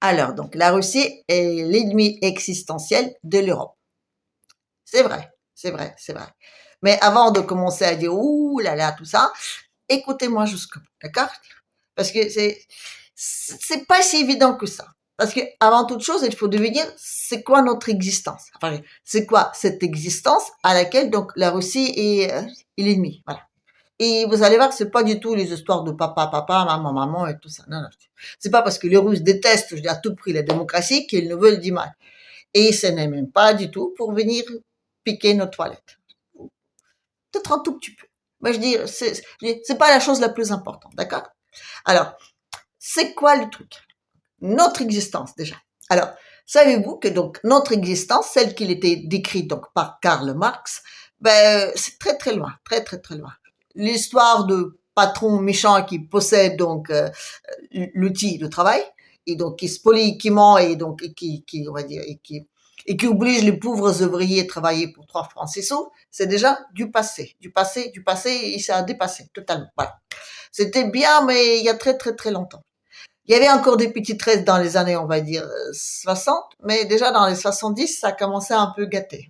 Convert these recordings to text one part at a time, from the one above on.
Alors, donc, la Russie est l'ennemi existentiel de l'Europe. C'est vrai, c'est vrai, c'est vrai. Mais avant de commencer à dire ouh là là tout ça, écoutez-moi jusqu'au bout, d'accord? Parce que c'est pas si évident que ça. Parce que avant toute chose, il faut devenir c'est quoi notre existence. Enfin, c'est quoi cette existence à laquelle donc la Russie est l'ennemi. Voilà. Et vous allez voir que c'est pas du tout les histoires de papa, papa, maman, maman et tout ça. Non, non. C'est pas parce que les Russes détestent, je dis à tout prix la démocratie qu'ils ne veulent du mal. Et ce n'est même pas du tout pour venir piquer nos toilettes. Peut-être un tout petit peu. Mais je dis, c'est pas la chose la plus importante, d'accord? Alors, c'est quoi le truc? Notre existence, déjà. Alors, savez-vous que donc notre existence, celle qui était décrite donc par Karl Marx, ben c'est très très loin, très très très loin. L'histoire de patron méchant qui possède donc l'outil de travail et donc qui spolie, qui ment et donc qui on va dire et qui oblige les pauvres ouvriers à travailler pour 3 francs 6 sous, c'est déjà du passé, du passé, du passé et ça a dépassé totalement. Voilà. C'était bien, mais il y a très très très longtemps. Il y avait encore des petites restes dans les années, on va dire, 60, mais déjà dans les 70, ça commençait à un peu gâter.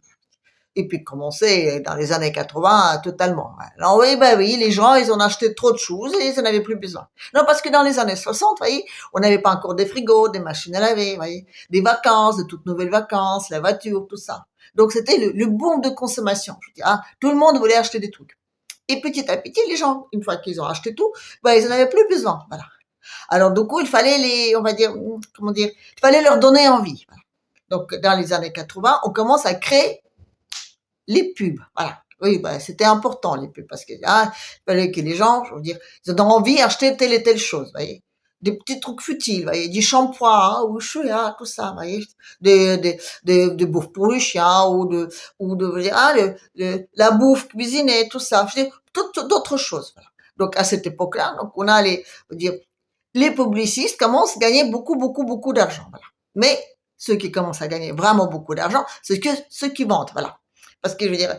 Et puis commencer dans les années 80 totalement. Alors oui, ben oui, les gens, ils ont acheté trop de choses et ils n'en avaient plus besoin. Non, parce que dans les années 60, vous voyez, on n'avait pas encore des frigos, des machines à laver, vous voyez, des vacances, de toutes nouvelles vacances, la voiture, tout ça. Donc c'était le boom de consommation. Je veux dire, hein, tout le monde voulait acheter des trucs. Et petit à petit, les gens, une fois qu'ils ont acheté tout, ben ils n'en avaient plus besoin. Voilà. Alors du coup, il fallait on va dire, comment dire, il fallait leur donner envie. Voilà. Donc dans les années 80, on commence à créer les pubs. Voilà. Oui, ben, c'était important les pubs parce que là, il fallait que les gens, je veux dire, ils ont envie d'acheter telle et telle chose. Vous voyez, des petits trucs futiles, vous voyez, du shampoing, hein, ou chouïa, tout ça, vous voyez, des bouffes pour le chien ah, la bouffe cuisinée, tout ça, je veux dire, toutes d'autres choses. Voilà. Donc à cette époque-là, donc on a je veux dire, les publicistes commencent à gagner beaucoup, beaucoup, beaucoup d'argent. Voilà. Mais ceux qui commencent à gagner vraiment beaucoup d'argent, c'est que ceux qui vendent. Voilà. Parce que je veux dire,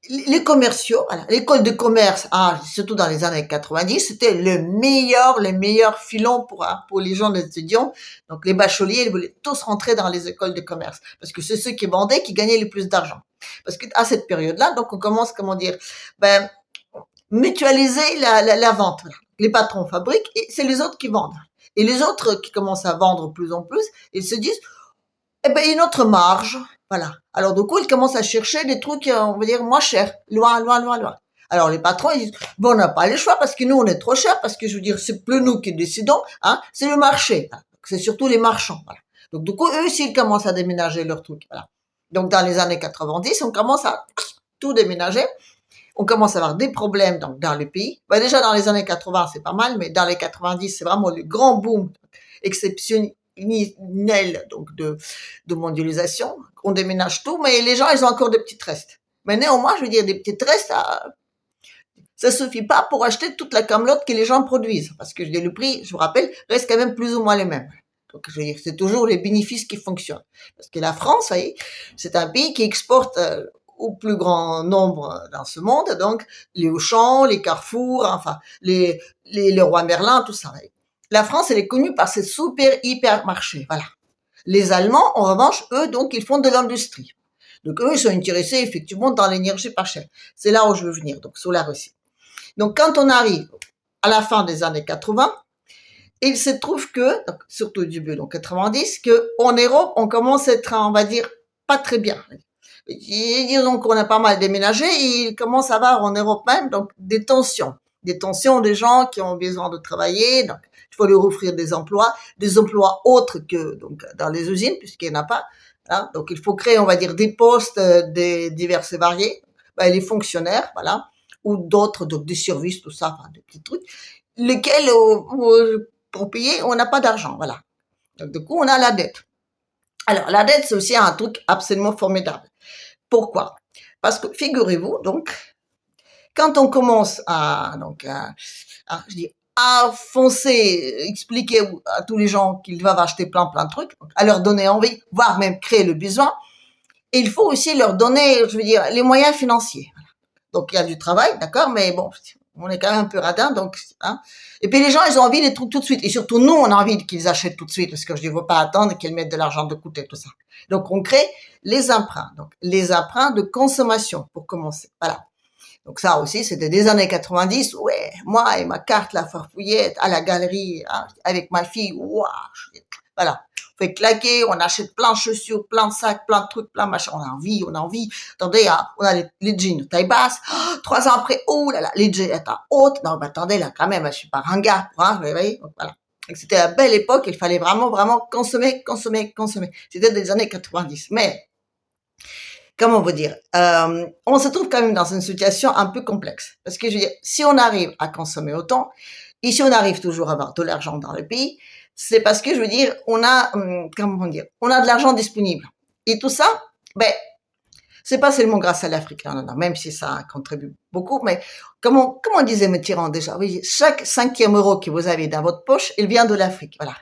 les commerciaux, voilà, l'école de commerce, surtout dans les années 90, c'était le meilleur filon pour les gens, les étudiants. Donc les bacheliers, ils voulaient tous rentrer dans les écoles de commerce parce que c'est ceux qui vendaient qui gagnaient le plus d'argent. Parce que à cette période-là, donc on commence, comment dire, ben mutualiser la vente. Voilà. Les patrons fabriquent et c'est les autres qui vendent. Et les autres qui commencent à vendre plus en plus, ils se disent, eh ben, il y a une autre marge. Voilà. Alors, du coup, ils commencent à chercher des trucs, on va dire, moins chers. Loin, loin, loin, loin. Alors, les patrons, ils disent, bon, on n'a pas le choix parce que nous, on est trop cher, parce que je veux dire, c'est plus nous qui décidons, hein, c'est le marché. Voilà. C'est surtout les marchands. Voilà. Donc, du coup, eux aussi, ils commencent à déménager leurs trucs. Voilà. Donc, dans les années 90, on commence à tout déménager. On commence à avoir des problèmes donc, dans le pays. Ben, déjà, dans les années 80, c'est pas mal, mais dans les 90, c'est vraiment le grand boom exceptionnel donc de mondialisation. On déménage tout, mais les gens, ils ont encore des petites restes. Mais néanmoins, je veux dire, des petites restes, ça suffit pas pour acheter toute la camelote que les gens produisent. Parce que je dis, le prix, je vous rappelle, reste quand même plus ou moins les mêmes. Donc, je veux dire, c'est toujours les bénéfices qui fonctionnent. Parce que la France, vous voyez, c'est un pays qui exporte au plus grand nombre dans ce monde, donc les Auchan, les Carrefour, enfin, les Leroy Merlin, tout ça. Vous voyez. La France, elle est connue par ses super hypermarchés. Voilà. Les Allemands, en revanche, eux, donc, ils font de l'industrie. Donc, eux, ils sont intéressés, effectivement, dans l'énergie pas chère. C'est là où je veux venir, donc, sur la Russie. Donc, quand on arrive à la fin des années 80, il se trouve que, donc, surtout au début, donc 90, qu'en Europe, on commence à être, on va dire, pas très bien. Disons qu'on a pas mal déménagé et il commence à avoir en Europe même donc des tensions. Des tensions des gens qui ont besoin de travailler, donc il faut leur offrir des emplois autres que donc dans les usines, puisqu'il n'y en a pas. Hein. Donc il faut créer, on va dire, des postes divers et variés, les fonctionnaires, voilà, ou d'autres, donc des services, tout ça, enfin, des petits trucs, lesquels, pour payer, on n'a pas d'argent, voilà. Donc du coup, on a la dette. Alors la dette, c'est aussi un truc absolument formidable. Pourquoi? Parce que figurez-vous, donc, quand on commence je dis, à foncer, expliquer à tous les gens qu'ils doivent acheter plein de trucs, à leur donner envie, voire même créer le besoin, il faut aussi leur donner, je veux dire, les moyens financiers. Donc il y a du travail, d'accord, mais bon, On est quand même un peu radin, donc, hein. Et puis les gens, ils ont envie des trucs tout de suite. Et surtout, nous, on a envie qu'ils achètent tout de suite, parce que je ne veux pas attendre qu'ils mettent de l'argent de côté, tout ça. Donc, on crée les emprunts. Donc, les emprunts de consommation, pour commencer. Voilà. Donc ça aussi, c'était des années 90. Ouais, moi et ma carte, la farfouillette, à la galerie, hein, avec ma fille. Waouh, voilà. On fait claquer, on achète plein de chaussures, plein de sacs, plein de trucs, plein de machins. On a envie, on a envie. Attendez, hein, on a les jeans taille basse. Oh, 3 ans après, oh là là, les jeans hautes. Non, mais attendez, là, quand même, je suis pas ringard, hein, vous voyez, donc voilà. C'était la belle époque, il fallait vraiment, vraiment consommer, consommer, consommer. C'était des années 90. Mais, comment vous dire, on se trouve quand même dans une situation un peu complexe. Parce que je veux dire, si on arrive à consommer autant, et si on arrive toujours à avoir de l'argent dans le pays, c'est parce que je veux dire, on a, comment dire, on a de l'argent disponible. Et tout ça, ben, c'est pas seulement grâce à l'Afrique, non, non, non, même si ça contribue beaucoup, mais comment disait Mitterrand déjà, oui, chaque 5e euro que vous avez dans votre poche, il vient de l'Afrique, voilà.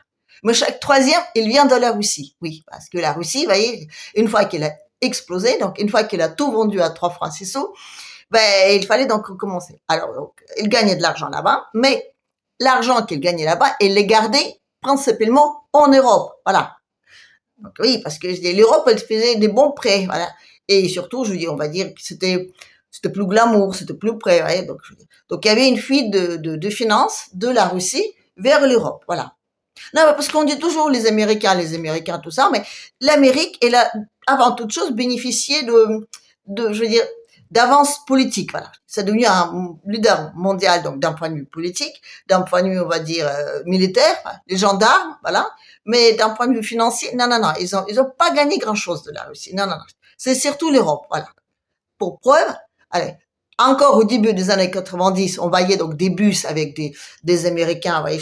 Mais chaque 3e, il vient de la Russie, oui, parce que la Russie, vous voyez, une fois qu'elle a explosé, donc une fois qu'elle a tout vendu à 3 francs 6 sous, ben, il fallait donc recommencer. Alors, donc, il gagnait de l'argent là-bas, mais l'argent qu'il gagnait là-bas, il les gardait principalement en Europe, voilà. Donc oui, parce que l'Europe, elle faisait des bons prêts, voilà. Et surtout, je veux dire, on va dire que c'était plus glamour, c'était plus près, ouais. Donc il y avait une fuite de finances de la Russie vers l'Europe, voilà. Non, parce qu'on dit toujours les Américains, tout ça, mais l'Amérique, elle a avant toute chose bénéficié je veux dire, d'avance politique, voilà. C'est devenu un leader mondial, donc d'un point de vue politique, d'un point de vue, on va dire, militaire, les gendarmes, voilà. Mais d'un point de vue financier, non, non, non, ils ont pas gagné grand chose de la Russie, non, non, non. C'est surtout l'Europe, voilà. Pour preuve, allez, encore au début des années 90, on voyait donc des bus avec des Américains, vous voyez,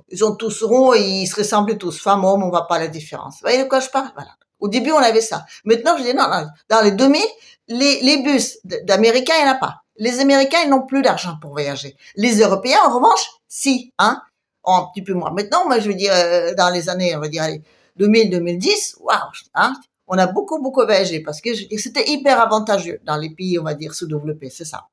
ils ont tous ronds et ils se ressemblent tous, femmes, hommes, on voit pas la différence. Vous voyez de quoi je parle? Voilà. Au début, on avait ça. Maintenant, je dis non, non, dans les 2000, les bus d'Américains, il n'y en a pas. Les Américains, ils n'ont plus d'argent pour voyager. Les Européens, en revanche, si, hein, un petit peu moins. Maintenant, moi, je veux dire, dans les années, on va dire, allez, 2000, 2010, waouh, hein, on a beaucoup, beaucoup voyagé parce que c'était hyper avantageux dans les pays, on va dire, sous-développés, c'est ça.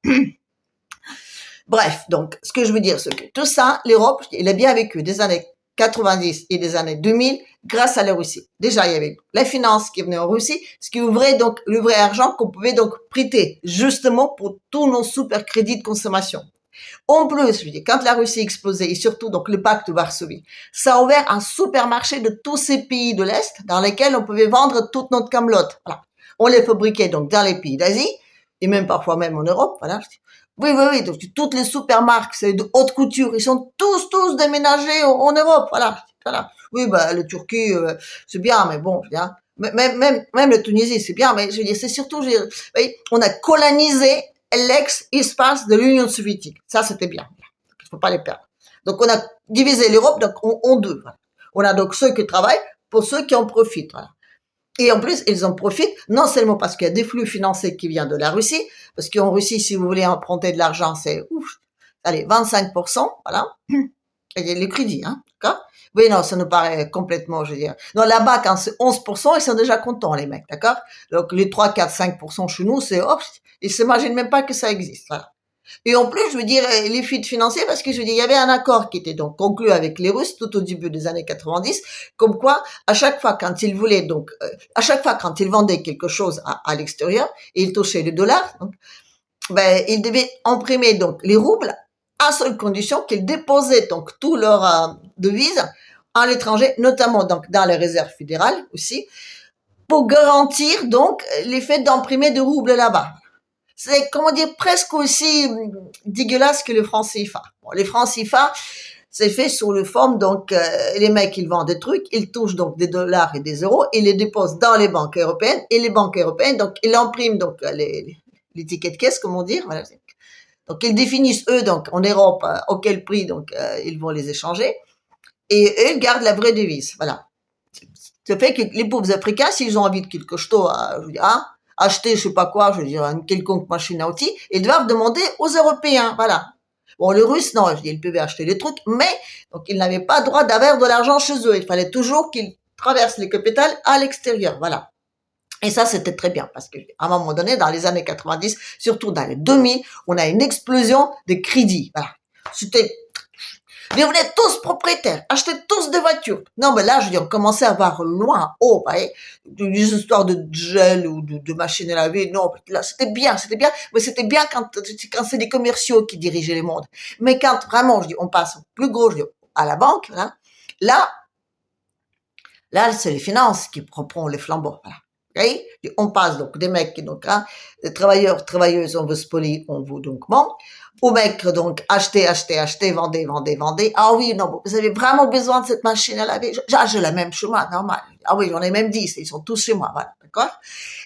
Bref, donc, ce que je veux dire, c'est que tout ça, l'Europe, elle a bien vécu des années 90 et des années 2000 grâce à la Russie. Déjà, il y avait la finance qui venait en Russie, ce qui ouvrait donc le vrai argent qu'on pouvait donc prêter, justement pour tous nos super crédits de consommation. En plus, je dis, quand la Russie explosait, et surtout donc le pacte de Varsovie, ça a ouvert un supermarché de tous ces pays de l'Est dans lesquels on pouvait vendre toute notre camelote. Voilà. On les fabriquait donc dans les pays d'Asie, et même parfois même en Europe, voilà. Oui, oui, oui, donc toutes les supermarques, c'est de haute couture, ils sont tous déménagés en Europe, voilà. Voilà. Oui, bah, la Turquie, c'est bien, mais bon, bien. Même la Tunisie, c'est bien, mais je veux dire, c'est surtout, on a colonisé l'ex-espace de l'Union soviétique. Ça, c'était bien. Il faut pas les perdre. Donc, on a divisé l'Europe donc, en deux. Voilà. On a donc ceux qui travaillent pour ceux qui en profitent. Voilà. Et en plus, ils en profitent non seulement parce qu'il y a des flux financiers qui viennent de la Russie, parce qu'en Russie, si vous voulez emprunter de l'argent, c'est ouf, allez, 25%, voilà. Et le crédit, hein, d'accord? Oui, non, ça nous paraît complètement, je veux dire. Non, là-bas, quand c'est 11%, ils sont déjà contents, les mecs, d'accord? Donc, les 3, 4, 5% chez nous, c'est, hop, ils s'imaginent même pas que ça existe, voilà. Et en plus, je veux dire, les fuites financières, parce que je veux dire, il y avait un accord qui était donc conclu avec les Russes tout au début des années 90, comme quoi, à chaque fois quand ils voulaient donc, à chaque fois quand ils vendaient quelque chose à l'extérieur, et ils touchaient le dollar, donc, ben, ils devaient imprimer donc les roubles à seule condition qu'ils déposaient donc tous leurs devises à l'étranger, notamment donc dans les réserves fédérales aussi, pour garantir donc l'effet d'imprimer des roubles là-bas. C'est, comment dire, presque aussi dégueulasse que le franc CFA. Bon, les francs CFA, c'est fait sous le forme, donc, les mecs, ils vendent des trucs, ils touchent donc des dollars et des euros, ils les déposent dans les banques européennes, et les banques européennes, donc, ils impriment, donc, les tickets de caisse, comment dire, voilà. Donc, ils définissent, eux, donc, en Europe, auquel prix, donc, ils vont les échanger, et eux, ils gardent la vraie devise, voilà. Ça fait que les pauvres Africains, s'ils ont envie de quelque chose, je veux dire, hein, acheter, je sais pas quoi, je veux dire, une quelconque machine à outils, ils doivent demander aux Européens, voilà. Bon, les Russes, non, je dis, ils pouvaient acheter des trucs, mais, donc, ils n'avaient pas droit d'avoir de l'argent chez eux. Il fallait toujours qu'ils traversent les capitales à l'extérieur, voilà. Et ça, c'était très bien parce qu'à un moment donné, dans les années 90, surtout dans les 2000, on a une explosion de crédits. Voilà. C'était, devenaient tous propriétaires, achetaient tous des voitures. Non, mais là, je veux dire, on commençait à voir loin, haut, vous voyez, des histoires de gel ou de machines à laver. Non, là, c'était bien, mais c'était bien quand c'est des commerciaux qui dirigeaient le monde. Mais quand vraiment, je dis, on passe au plus gros, je dis, à la banque, voilà, là, là, c'est les finances qui prendront les flambeaux. Voilà. Okay? On passe donc des mecs, donc, hein, des travailleurs, travailleuses, on veut spolier, on veut donc bon. Aux mecs, donc, acheter, vendez. Ah oui, non, vous avez vraiment besoin de cette machine à laver. J'ai la même chez moi, normal. Ah oui, j'en ai même 10, ils sont tous chez moi, voilà, d'accord?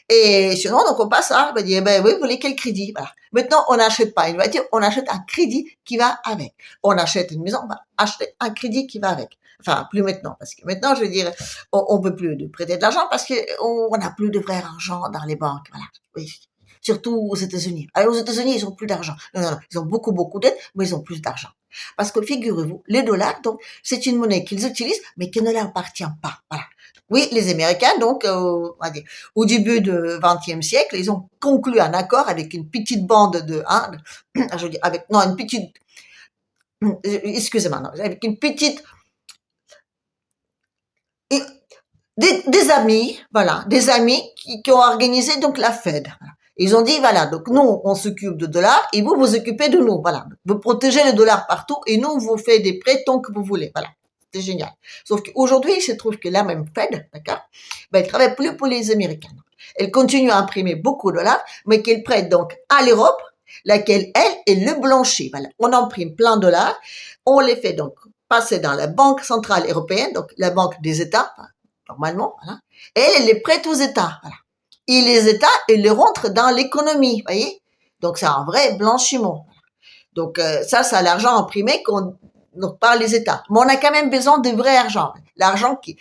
Et sinon, donc, on passe à, ben, dire, ben oui, vous voulez quel crédit? Voilà. Maintenant, on n'achète pas une voiture, on achète un crédit qui va avec. On achète une maison, on va acheter un crédit qui va avec. Enfin, plus maintenant, parce que maintenant, je veux dire, on peut plus de prêter de l'argent parce que on n'a plus de vrai argent dans les banques, voilà. Oui. Surtout aux États-Unis. Alors, aux États-Unis, ils ont plus d'argent. Non, ils ont beaucoup d'aides, mais ils ont plus d'argent. Parce que figurez-vous, les dollars, donc, c'est une monnaie qu'ils utilisent, mais qui ne leur appartient pas. Voilà. Oui, les Américains, donc, on va dire, au début du XXe siècle, ils ont conclu un accord avec une petite bande de, hein, je veux dire, avec, non, une petite, excusez-moi, non, avec une petite, des amis, voilà, des amis qui ont organisé donc la Fed. Voilà. Ils ont dit, voilà, donc nous, on s'occupe de dollars et vous, vous occupez de nous. Voilà. Vous protégez le dollar partout et nous, on vous fait des prêts tant que vous voulez. Voilà. C'est génial. Sauf qu'aujourd'hui, il se trouve que la même Fed, d'accord, ben, elle travaille plus pour les Américains. Elle continue à imprimer beaucoup de dollars, mais qu'elle prête donc à l'Europe, laquelle, elle, est le blanchie. Voilà. On imprime plein de dollars, on les fait donc passer dans la Banque centrale européenne, donc la banque des États, normalement, voilà. Et elle les prête aux États, voilà. Et les États, ils les rentrent dans l'économie, voyez. Donc c'est un vrai blanchiment. Donc ça, c'est l'argent imprimé donc par les États. Mais on a quand même besoin de vrai argent, l'argent qui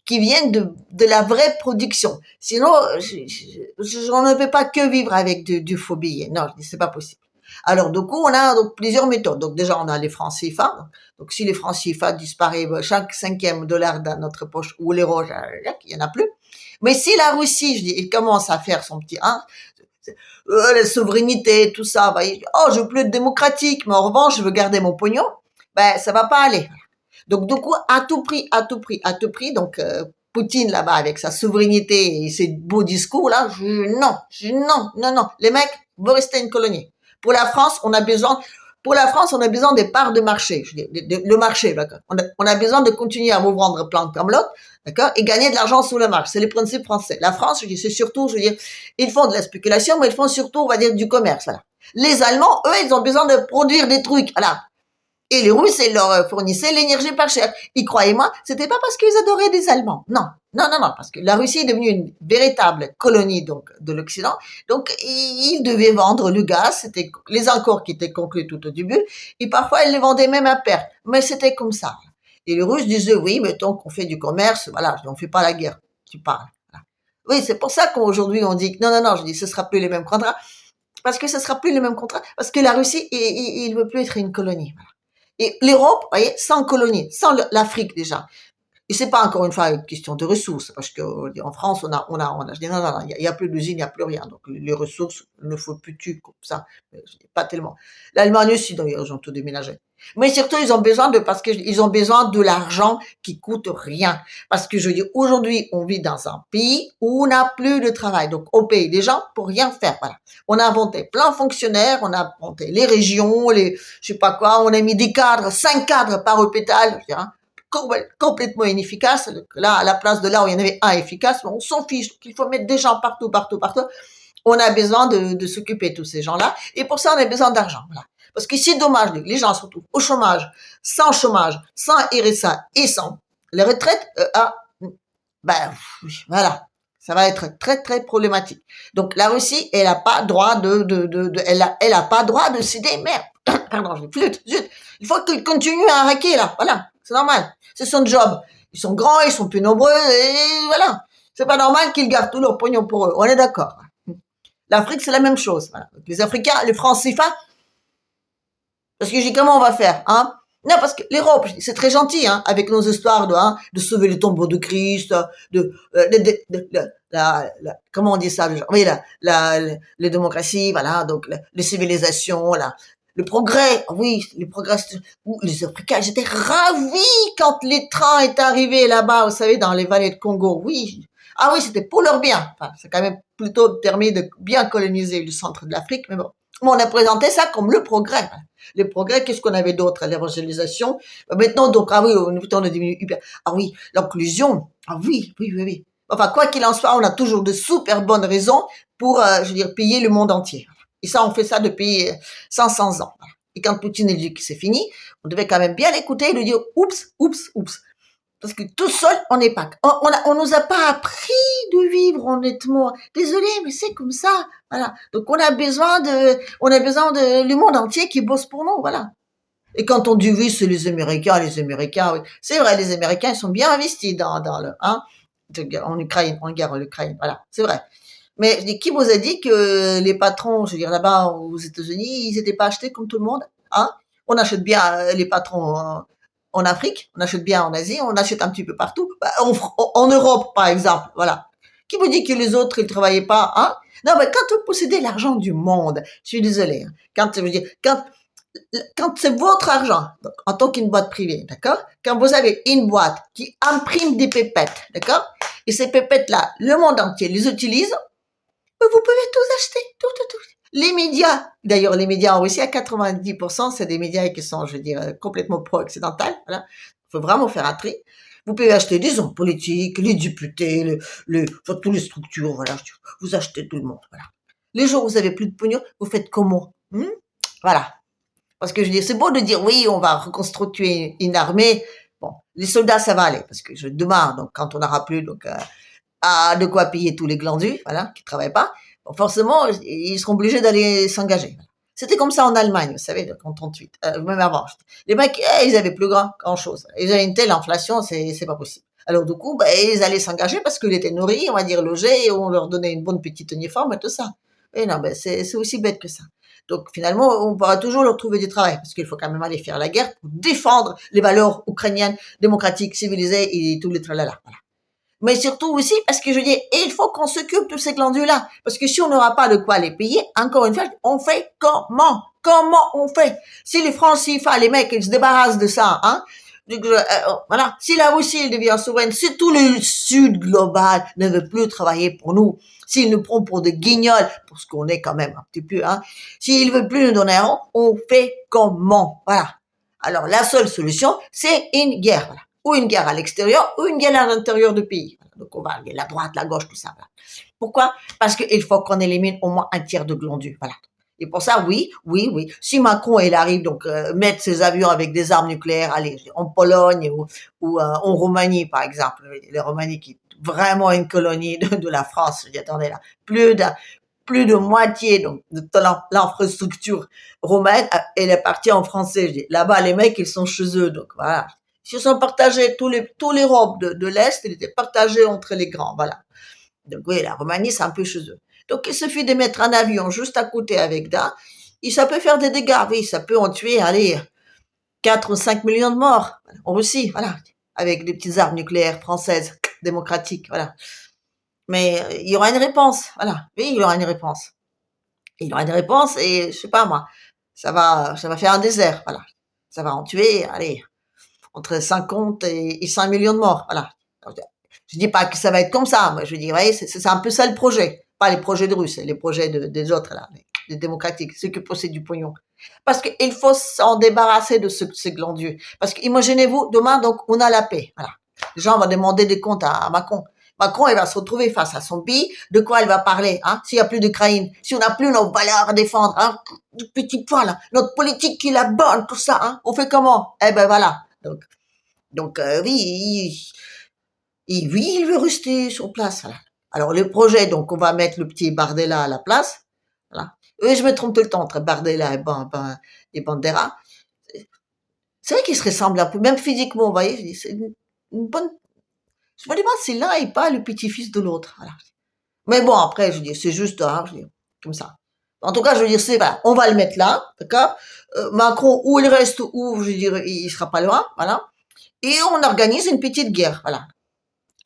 vient de la vraie production. Sinon, on ne peut pas que vivre avec du faux billet. Non, c'est pas possible. Alors, du coup, on a donc plusieurs méthodes. Donc, déjà, on a les francs CFA. Donc, si les francs CFA disparaissent, chaque 5e dollar dans notre poche, ou l'euro, il y en a plus. Mais si la Russie, je dis, il commence à faire son petit, hein, la souveraineté, tout ça, bah, oh, je veux plus être démocratique, mais en revanche, je veux garder mon pognon, ben, ça va pas aller. Donc, du coup, à tout prix, donc, Poutine, là-bas, avec sa souveraineté et ses beaux discours, là, non. Les mecs, vous restez une colonie. Pour la France, on a besoin des parts de marché. Le marché, d'accord. On a besoin de continuer à vous vendre plein comme l'autre, d'accord, et gagner de l'argent sur le marché. C'est le principe français. La France, je dis, c'est surtout, je veux dire, ils font de la spéculation, mais ils font surtout, on va dire, du commerce, voilà. Les Allemands, eux, ils ont besoin de produire des trucs, voilà. Et les Russes, ils leur fournissaient l'énergie pas chère. Et croyez-moi, c'était pas parce qu'ils adoraient des Allemands. Non, parce que la Russie est devenue une véritable colonie donc de l'Occident. Donc ils devaient vendre le gaz. C'était les accords qui étaient conclus tout au début. Et parfois ils les vendaient même à perte. Mais c'était comme ça. Et les Russes disaient oui, mais tant qu'on fait du commerce, voilà, on fait pas la guerre. Tu parles. Voilà. Oui, c'est pour ça qu'aujourd'hui on dit que non, je dis ce sera plus les mêmes contrats. Parce que ce sera plus les mêmes contrats. Parce que la Russie, il veut plus être une colonie. Voilà. Et l'Europe, vous voyez, sans colonie, sans l'Afrique déjà. Et c'est pas encore une fois une question de ressources, parce que en France, je dis non, il y a plus d'usines, il n'y a plus rien. Donc les ressources, il ne faut plus tuer comme ça. Pas tellement. L'Allemagne aussi, d'ailleurs, ils ont tout déménagé. Mais surtout, parce qu'ils ont besoin de l'argent qui coûte rien. Parce que je dis, aujourd'hui, on vit dans un pays où on n'a plus de travail. Donc, on paye des gens pour rien faire. Voilà. On a inventé plein de fonctionnaires, on a inventé les régions, je sais pas quoi, on a mis des cadres, 5 cadres par hôpital, je dirais, complètement inefficace. Là, à la place de là où il y en avait un efficace, on s'en fiche. Il faut mettre des gens partout. On a besoin de s'occuper de tous ces gens-là. Et pour ça, on a besoin d'argent. Voilà. Parce que c'est dommage, les gens se retrouvent au chômage, sans RSA et sans les retraites, voilà. Ça va être très, très problématique. Donc, la Russie, elle a pas droit elle a pas droit de céder, merde. Pardon, je flûte, zut. Il faut qu'ils continuent à hacker, là. Voilà. C'est normal. C'est son job. Ils sont grands, ils sont plus nombreux, et voilà. C'est pas normal qu'ils gardent tout leur pognon pour eux. On est d'accord. L'Afrique, c'est la même chose. Voilà. Les Africains, les francs CFA, parce que j'ai comment on va faire, hein? Non, parce que l'Europe, c'est très gentil, hein, avec nos histoires de sauver les tombeaux de Christ, comment on dit ça déjà? Oui, la démocratie, voilà, donc les civilisations, le progrès, oui, le progrès, les Africains, j'étais ravie quand les trains est arrivé là-bas, vous savez, dans les vallées de Congo, oui. Ah oui, c'était pour leur bien. Enfin, c'est quand même plutôt permis de bien coloniser le centre de l'Afrique, mais bon. On a présenté ça comme le progrès. Le progrès, qu'est-ce qu'on avait d'autre? L'évangélisation. Maintenant, donc, ah oui, on a diminué. Ah oui, l'inclusion. Ah oui, oui, oui, oui. Enfin, quoi qu'il en soit, on a toujours de super bonnes raisons pour, je veux dire, piller le monde entier. Et ça, on fait ça depuis 500 ans. Et quand Poutine a dit que c'est fini, on devait quand même bien l'écouter et lui dire, oups, oups, oups. Parce que tout seul, on n'est pas. On nous a pas appris de vivre honnêtement. Désolé, mais c'est comme ça. Voilà. Donc on a besoin de le monde entier qui bosse pour nous. Voilà. Et quand on dit oui, c'est les Américains, oui. C'est vrai, les Américains, ils sont bien investis dans le, hein, en Ukraine, en guerre en Ukraine. Voilà. C'est vrai. Mais je dis, qui vous a dit que les patrons, je veux dire, là-bas aux États-Unis, ils n'étaient pas achetés comme tout le monde? Hein? On achète bien les patrons en Afrique, on achète bien en Asie, on achète un petit peu partout. En Europe, par exemple, voilà. Qui vous dit que les autres, ils travaillaient pas? Hein? Non, mais quand vous possédez l'argent du monde, je suis désolée, hein, quand, je veux dire, quand c'est votre argent, donc, en tant qu'une boîte privée, d'accord? Quand vous avez une boîte qui imprime des pépettes, d'accord? Et ces pépettes-là, le monde entier les utilise, vous pouvez tout acheter, tout, tout, tout. Les médias, d'ailleurs, les médias en Russie, à 90%, c'est des médias qui sont, je veux dire, complètement pro-occidentaux. Voilà. Il faut vraiment faire un tri. Vous pouvez acheter des hommes politiques, les députés, enfin, toutes les structures, voilà. Vous achetez tout le monde, voilà. Les jours où vous avez plus de pognon, vous faites comment? Voilà. Parce que je dis, c'est beau de dire, oui, on va reconstruire une armée. Bon, les soldats, ça va aller, parce que demain, donc, quand on n'aura plus, donc, de quoi payer tous les glandus, voilà, qui travaillent pas, bon, forcément, ils seront obligés d'aller s'engager. C'était comme ça en Allemagne, vous savez, en 38, même avant. Les mecs, ils avaient plus grand chose. Ils avaient une telle inflation, c'est pas possible. Alors du coup, ils allaient s'engager parce qu'ils étaient nourris, on va dire logés, et on leur donnait une bonne petite uniforme et tout ça. Et non, c'est aussi bête que ça. Donc finalement, on pourra toujours leur trouver du travail parce qu'il faut quand même aller faire la guerre pour défendre les valeurs ukrainiennes, démocratiques, civilisées et tous les tralala. Voilà. Mais surtout aussi parce que je dis, il faut qu'on s'occupe de ces glandules-là. Parce que si on n'aura pas de quoi les payer, encore une fois, on fait comment? Comment on fait? Si les francs CFA, les mecs, ils se débarrassent de ça, hein? Voilà. Si la Russie devient souveraine, si tout le Sud global ne veut plus travailler pour nous, s'il nous prend pour des guignols, parce qu'on est quand même un petit peu, hein, s'il veut plus nous donner un rang, on fait comment? Voilà. Alors, la seule solution, c'est une guerre, voilà. Ou une guerre à l'extérieur, ou une guerre à l'intérieur du pays. Donc, on va, la droite, la gauche, tout ça, voilà. Pourquoi? Parce qu'il faut qu'on élimine au moins un tiers de glandus, voilà. Et pour ça, oui, oui, oui. Si Macron, il arrive, donc, mettre ses avions avec des armes nucléaires, allez, en Pologne ou en Roumanie, par exemple, les Roumanie qui est vraiment une colonie de la France, je dis, attendez là, plus de moitié donc de l'infrastructure romaine, elle est partie en français. Je dis, là-bas, les mecs, ils sont chez eux, donc voilà. Ils se sont partagés, tous l'Europe de l'Est, ils étaient partagés entre les grands, voilà. Donc oui, la Roumanie, c'est un peu chez eux. Donc il suffit de mettre un avion juste à côté avec ça, et ça peut faire des dégâts, oui, ça peut en tuer, allez, 4 ou 5 millions de morts en Russie, voilà, avec des petites armes nucléaires françaises, démocratiques, voilà. Mais il y aura une réponse, voilà. Oui, il y aura une réponse. Il y aura une réponse et je sais pas moi, ça va faire un désert, voilà. Ça va en tuer, allez, entre 50 et 5 millions de morts, voilà. Je dis pas que ça va être comme ça, moi je dis, ouais, c'est un peu ça le projet. Pas les projets de Russes, les projets des autres, là, les démocratiques, ceux qui possèdent du pognon. Parce qu'il faut s'en débarrasser de ces glandieux. Parce que imaginez-vous, demain, donc, on a la paix, voilà. Les gens vont demander des comptes à Macron. Macron, il va se retrouver face à son pays. De quoi il va parler, hein? S'il n'y a plus d'Ukraine, si on n'a plus nos valeurs à défendre, hein? Petit point, là. Notre politique qui est la bonne, tout ça, hein? On fait comment? Eh ben, voilà. Donc, oui, oui, il veut rester sur place, voilà. Alors, le projet, donc, on va mettre le petit Bardella à la place, voilà. Oui, je me trompe tout le temps entre Bardella et Bandera. C'est vrai qu'ils se ressemblent un peu, même physiquement, vous voyez, c'est une bonne. Je me demande si l'un est pas le petit-fils de l'autre. Voilà. Mais bon, après, je dis, c'est juste, hein, je dis, comme ça. En tout cas, je veux dire, c'est, voilà, on va le mettre là, d'accord? Macron, où il reste, ou, je veux dire, il sera pas loin, voilà. Et on organise une petite guerre, voilà.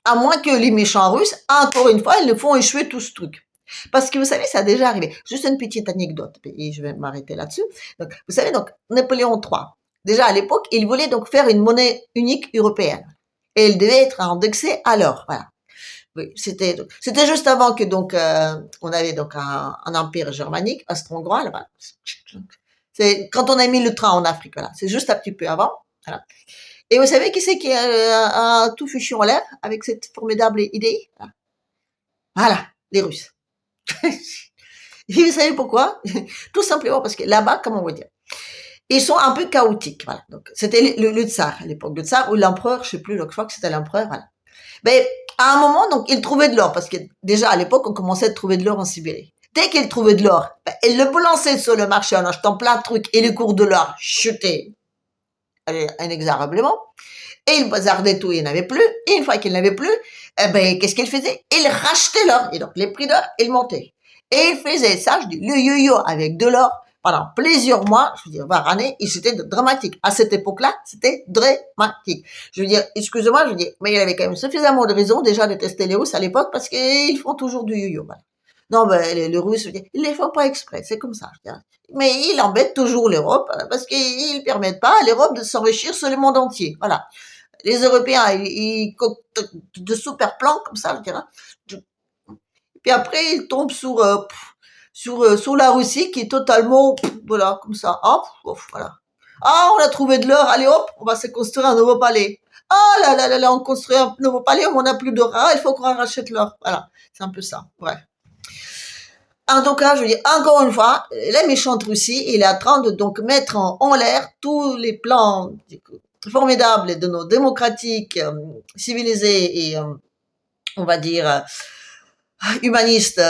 À moins que les méchants russes, encore une fois, ils ne font échouer tout ce truc. Parce que vous savez, ça a déjà arrivé. Juste une petite anecdote, et je vais m'arrêter là-dessus. Donc, vous savez, donc, Napoléon III, déjà à l'époque, il voulait donc faire une monnaie unique européenne. Et il devait être indexé à l'or, voilà. Oui, c'était juste avant que donc on avait donc un empire germanique, austro-hongrois là-bas. C'est quand on a mis le train en Afrique, voilà. C'est juste un petit peu avant, voilà. Et vous savez qui c'est qui a tout fichu en l'air avec cette formidable idée? Voilà, les Russes. Et vous savez pourquoi? Tout simplement parce que là-bas, comment on va dire, ils sont un peu chaotiques. Voilà. Donc c'était le tsar à l'époque, le tsar ou l'empereur, je sais plus, donc, je crois que c'était l'empereur. Voilà. Mais à un moment, donc, ils trouvaient de l'or parce que déjà à l'époque, on commençait à trouver de l'or en Sibérie. Dès qu'ils trouvaient de l'or, ben, ils le balançaient sur le marché en achetant plein de trucs et le cours de l'or chutait inexorablement. Et ils bazardaient tout, il n'y en avait plus. Et une fois qu'il n'y en avait plus, eh ben, qu'est-ce qu'ils faisaient? Ils rachetaient l'or. Et donc, les prix d'or, ils montaient. Et ils faisaient ça, je dis, le yo-yo avec de l'or pendant plusieurs mois, je veux dire, voire années, et c'était dramatique. À cette époque-là, c'était dramatique. Je veux dire, excusez-moi, je veux dire, mais il y avait quand même suffisamment de raisons déjà de tester les Russes à l'époque parce qu'ils font toujours du yo-yo. Voilà. Non, ben, les Russes, je veux dire, ils les font pas exprès, c'est comme ça. Je veux dire. Mais ils embêtent toujours l'Europe parce qu'ils ne permettent pas à l'Europe de s'enrichir sur le monde entier. Voilà. Les Européens, ils concoctent de super plans comme ça, je dirais. Puis après, ils tombent sur la Russie qui est totalement, voilà, comme ça. Hop, voilà. Ah, on a trouvé de l'or, allez hop, on va se construire un nouveau palais. Ah là là là là, on construit un nouveau palais, on n'a plus d'or. Ah, il faut qu'on rachète l'or. Voilà, c'est un peu ça. Bref. En tout cas, je veux dire, encore une fois, la méchante Russie, il est en train de donc mettre en l'air tous les plans formidables de nos démocratiques, civilisés et, on va dire, humanistes,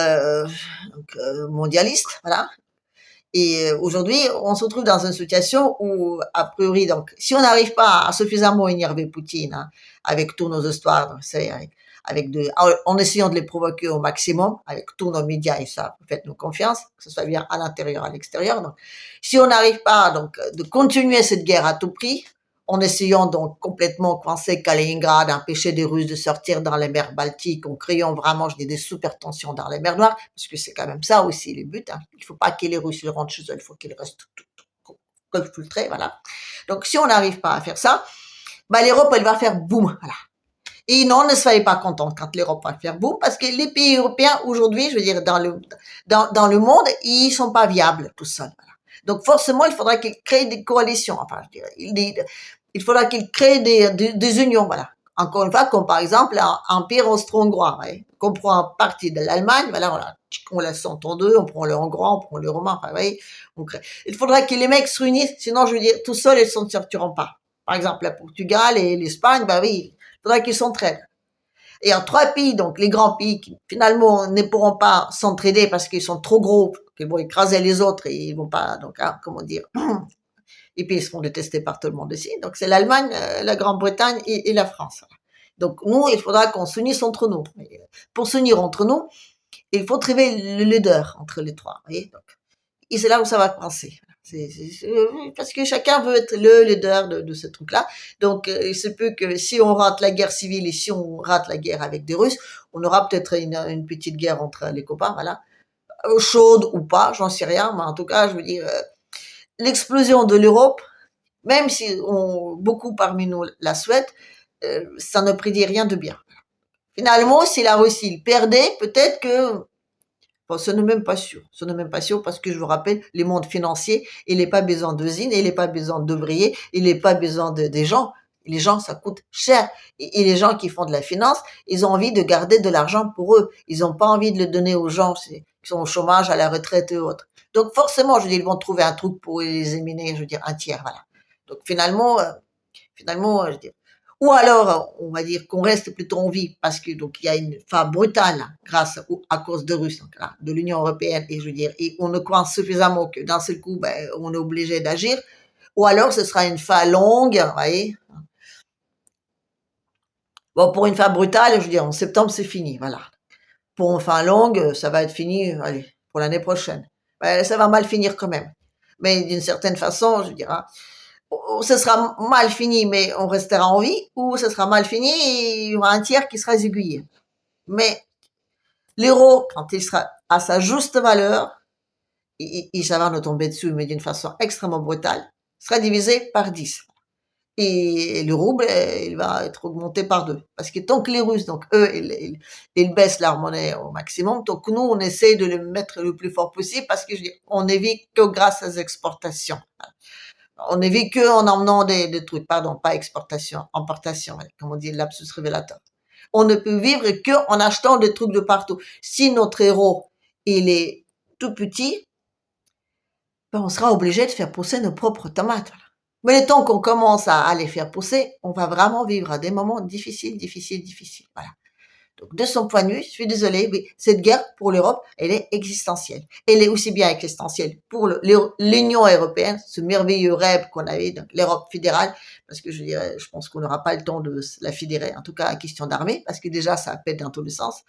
mondialistes, voilà. Et aujourd'hui, on se retrouve dans une situation où, a priori, donc, si on n'arrive pas à suffisamment énerver Poutine, hein, avec tous nos histoires, donc, c'est en essayant de les provoquer au maximum, avec tous nos médias, et ça, faites-nous confiance, que ce soit bien à l'intérieur, à l'extérieur. Donc, si on n'arrive pas, donc, de continuer cette guerre à tout prix, en essayant donc complètement coincer Kaliningrad, empêcher des Russes de sortir dans les mers Baltiques, en créant vraiment, je dis, des super tensions dans les mers Noires, parce que c'est quand même ça aussi le but. Hein. Il ne faut pas que les Russes rentrent chez eux, il faut qu'ils restent infiltrés, voilà. Donc si on n'arrive pas à faire ça, bah, l'Europe, elle va faire boum, voilà. Et non, ne soyez pas contents quand l'Europe va faire boum, parce que les pays européens, aujourd'hui, je veux dire, dans le monde, ils sont pas viables tout seuls. Voilà. Donc forcément, il faudra qu'ils créent des coalitions. Enfin, je dirais, il faudra qu'ils créent des unions, voilà. Encore une fois, comme par exemple l'Empire austro-hongrois, ouais, qu'on prend un parti de l'Allemagne, voilà, on la s'entend deux, on prend le hongrois, on prend le romain, enfin, voyez, on crée. Il faudra que les mecs se réunissent, sinon, je veux dire, tout seuls, ils s'en sortiront pas. Par exemple, le Portugal et l'Espagne, bah oui, il faudra qu'ils s'entraident. Et en trois pays, donc les grands pays qui finalement ne pourront pas s'entraider parce qu'ils sont trop gros, qu'ils vont écraser les autres et ils vont pas, donc, hein, comment dire, et puis ils seront détestés par tout le monde ici. Donc c'est l'Allemagne, la Grande-Bretagne et la France. Donc nous, il faudra qu'on s'unisse entre nous. Pour s'unir entre nous, il faut trouver le leader entre les trois. Voyez donc, et c'est là où ça va coincer. Parce que chacun veut être le leader de ce truc-là. Donc, il se peut que si on rate la guerre civile et si on rate la guerre avec des Russes, on aura peut-être une petite guerre entre les copains, voilà. Chaude ou pas, j'en sais rien, mais en tout cas, je veux dire, l'explosion de l'Europe, même si beaucoup parmi nous la souhaitent, ça ne prédit rien de bien. Finalement, si la Russie perdait, peut-être que bon, ce n'est même pas sûr. Ce n'est même pas sûr parce que je vous rappelle, le monde financier, il n'est pas besoin d'usines, il n'est pas besoin d'ouvriers, il n'est pas besoin des gens. Les gens, ça coûte cher. Et les gens qui font de la finance, ils ont envie de garder de l'argent pour eux. Ils n'ont pas envie de le donner aux gens qui sont au chômage, à la retraite et autres. Donc forcément, je dis, ils vont trouver un truc pour les éliminer, je veux dire, un tiers, voilà. Donc finalement, je dis, ou alors, on va dire qu'on reste plutôt en vie parce que donc il y a une fin brutale grâce à cause de Russes, donc là, de l'Union européenne, et je veux dire, et on ne coince suffisamment que d'un seul coup, ben, on est obligé d'agir. Ou alors, ce sera une fin longue, vous voyez. Bon, pour une fin brutale, je veux dire, en septembre, c'est fini, voilà. Pour une fin longue, ça va être fini, allez, pour l'année prochaine. ben, ça va mal finir quand même. Mais d'une certaine façon, je dirais, ce sera mal fini, mais on restera en vie, ou ce sera mal fini et il y aura un tiers qui sera aiguillé. Mais l'euro, quand il sera à sa juste valeur, ça va nous tomber dessus, mais d'une façon extrêmement brutale, sera divisé par 10. Et le rouble, il va être augmenté par 2. Parce que tant que les Russes, donc eux, ils baissent leur monnaie au maximum, donc nous, on essaie de le mettre le plus fort possible parce que on évite que grâce aux exportations. On évite que en emmenant des trucs, pardon, pas exportation, importation, comme on dit, lapsus révélateur. On ne peut vivre que en achetant des trucs de partout. Si notre héros, il est tout petit, ben on sera obligé de faire pousser nos propres tomates. Mais le temps qu'on commence à les faire pousser, on va vraiment vivre à des moments difficiles, difficiles, difficiles. Voilà. Donc, de son point de vue, je suis désolée, mais cette guerre pour l'Europe, elle est existentielle. Elle est aussi bien existentielle pour l'Union européenne, ce merveilleux rêve qu'on avait, donc l'Europe fédérale, parce que je pense qu'on n'aura pas le temps de la fédérer, en tout cas à question d'armée, parce que déjà, ça pète dans tous les sens.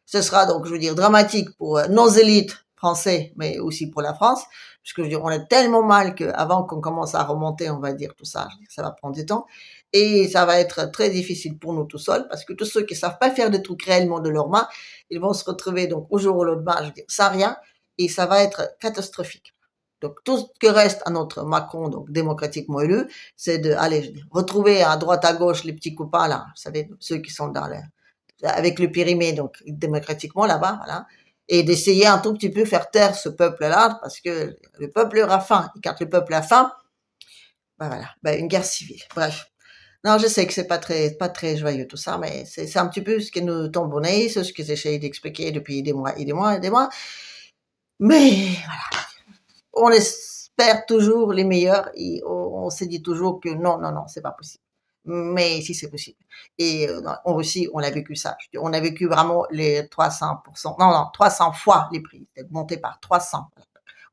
Ce sera donc, je veux dire, dramatique pour nos élites français, mais aussi pour la France, parce que je veux dire, on est tellement mal qu'avant qu'on commence à remonter, on va dire tout ça, ça va prendre du temps, et ça va être très difficile pour nous tout seuls, parce que tous ceux qui savent pas faire des trucs réellement de leurs mains, ils vont se retrouver donc au jour au lendemain, je veux dire, sans rien, et ça va être catastrophique. Donc tout ce qui reste à notre Macron, donc démocratiquement élu, c'est de, allez, je dis, retrouver à droite à gauche les petits copains là, vous savez, ceux qui sont avec le périmé, donc démocratiquement là-bas, voilà, et d'essayer un tout petit peu faire taire ce peuple-là, parce que le peuple aura faim. Et quand le peuple a faim, ben voilà, ben une guerre civile. Bref. Non, je sais que c'est pas très joyeux tout ça, mais c'est un petit peu ce qui nous tombe au nez, c'est ce que j'essaye d'expliquer depuis des mois et des mois et des mois. Mais voilà, on espère toujours les meilleurs et on se dit toujours que non, non, non, c'est pas possible. Mais si c'est possible. Et en Russie, on a vécu ça. On a vécu vraiment les 300%, non, non, 300 fois les prix. C'était monté par 300.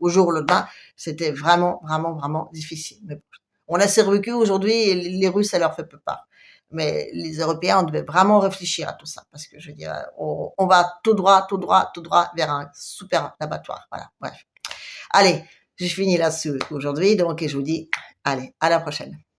Au jour le lendemain, c'était vraiment, vraiment, vraiment difficile. Mais on a survécu aujourd'hui et les Russes, ça leur fait peu peur. Mais les Européens, on devait vraiment réfléchir à tout ça. Parce que je veux dire, on va tout droit, tout droit, tout droit vers un super abattoir. Voilà, bref. Allez, j'ai fini là-dessus aujourd'hui, donc je vous dis, allez, à la prochaine.